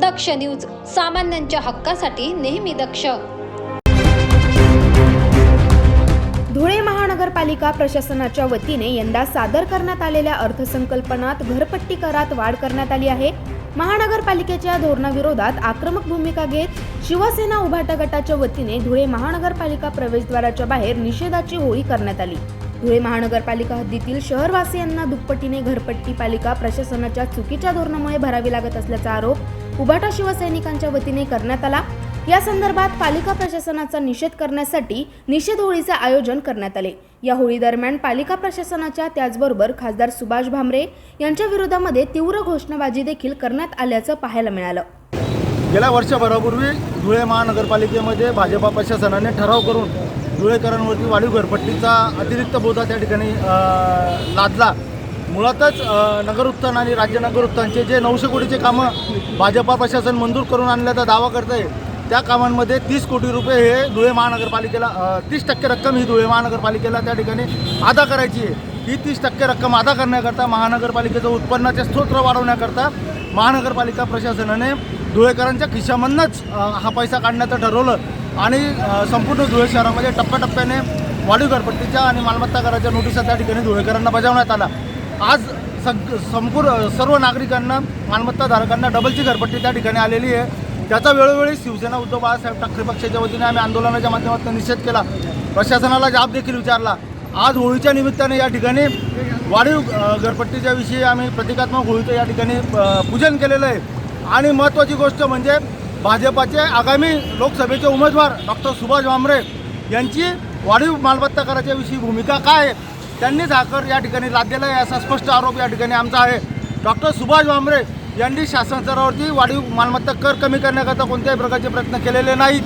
दक्ष news, सामान्यांच्या हक्कासाठी नेहमी दक्ष. धुळे महानगरपालिका प्रशासनाच्या वतीने यंदा सादर करण्यात आलेल्या अर्थसंकल्पात घरपट्टी करात वाढ करण्यात आली आहे. महानगरपालिकेच्या धोरणाविरोधात आक्रमक भूमिका घेत शिवसेना उभाटा गटाच्या वतीने धुळे महानगरपालिका प्रवेशद्वाराच्या बाहेर निषेधाची होळी करण्यात आली. धुळे महानगरपालिका हद्दीतील शहरवासियांना दुप्पटीने घरपट्टी पालिका प्रशासनाच्या चुकीच्या धोरणामुळे भरावी लागत असल्याचा आरोप उभाटा शिवसैनिकांच्या वतीने करण्यात आला. या संदर्भात पालिका प्रशासनाचा निषेध करण्यासाठी निषेध होळीचे आयोजन करण्यात आले. या होळी दरम्यान पालिका प्रशासनाच्या त्याचबरोबर खासदार सुभाष भामरे यांच्या विरोधामध्ये तीव्र घोषणाबाजी देखील करण्यात आल्याचं पाहायला मिळालं. गेल्या वर्षभरापूर्वी धुळे महानगरपालिकेमध्ये भाजपा प्रशासनाने ठराव करून धुळेकरांवरती वाढीव घरपट्टीचा अतिरिक्त बोजा त्या ठिकाणी लादला. मुळातच नगर उत्थान आणि राज्य नगर उत्थानचे जे 900 कोटीचे कामं भाजपा प्रशासन मंजूर करून आणल्याचा दावा करत आहे, त्या कामांमध्ये 30 कोटी रुपये हे धुळे महानगरपालिकेला 30% रक्कम ही धुळे महानगरपालिकेला त्या ठिकाणी अदा करायची आहे. ही 30% रक्कम अदा करण्याकरता महानगरपालिकेचं उत्पन्नाचे स्रोत वाढवण्याकरता महानगरपालिका प्रशासनाने धुळेकरांच्या खिशामधूनच हा पैसा काढण्याचं ठरवलं आणि संपूर्ण धुळे शहरामध्ये टप्प्याटप्प्याने वाढीव घरपट्टीच्या आणि मालमत्ता कराच्या नोटिसा त्या ठिकाणी धुळेकरांना बजावण्यात आला. आज संपूर्ण सर्व नागरिकांना मालमत्ताधारकांना डबलची घरपट्टी त्या ठिकाणी आलेली आहे. त्याचा वेळोवेळी शिवसेना उद्धव बाळासाहेब ठाकरे पक्षाच्या वतीने आम्ही आंदोलनाच्या माध्यमातून निषेध केला, प्रशासनाला जाब देखील विचारला. आज होळीच्या निमित्ताने या ठिकाणी वाढीव घरपट्टीच्या विषयी आम्ही प्रतिकात्मक होळीचं या ठिकाणी पूजन केलेलं आहे. आणि महत्त्वाची गोष्ट म्हणजे भाजपाचे आगामी लोकसभेचे उमेदवार डॉक्टर सुभाष भामरे यांची वाढीव मालमत्ता कराच्या विषयी भूमिका काय आहे त्यांनीच हा कर या ठिकाणी लादलेला आहे असा स्पष्ट आरोप या ठिकाणी आमचा आहे. डॉक्टर सुभाष भामरे यांनी शासन स्तरावरती वाढीव मालमत्ता कर कमी करण्याकरता कोणत्याही प्रकारचे प्रयत्न केलेले नाहीत.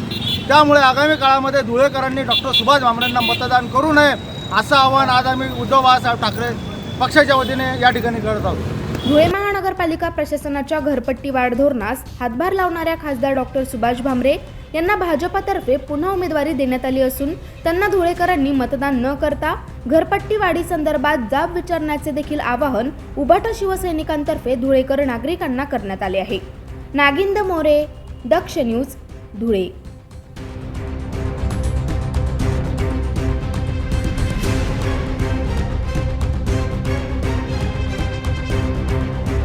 त्यामुळे आगामी काळामध्ये धुळेकरांनी डॉक्टर सुभाष भामरेंना मतदान करू नये असं आवाहन आज आम्ही उद्धव बाळासाहेब ठाकरे पक्षाच्या वतीने या ठिकाणी करत आहोत. धुळे महानगरपालिका प्रशासनाच्या घरपट्टी वाढ धोरणास हातभार लावणाऱ्या खासदार डॉक्टर सुभाष भामरे यांना भाजपातर्फे पुन्हा उमेदवारी देण्यात आली असून त्यांना धुळेकरांनी मतदान न करता घरपट्टी वाढी संदर्भात जाब विचारण्याचे देखील आवाहन उभाटा शिवसैनिकांतर्फे धुळेकर नागरिकांना करण्यात आले आहे. नागिंद मोरे, दक्ष न्यूज, धुळे.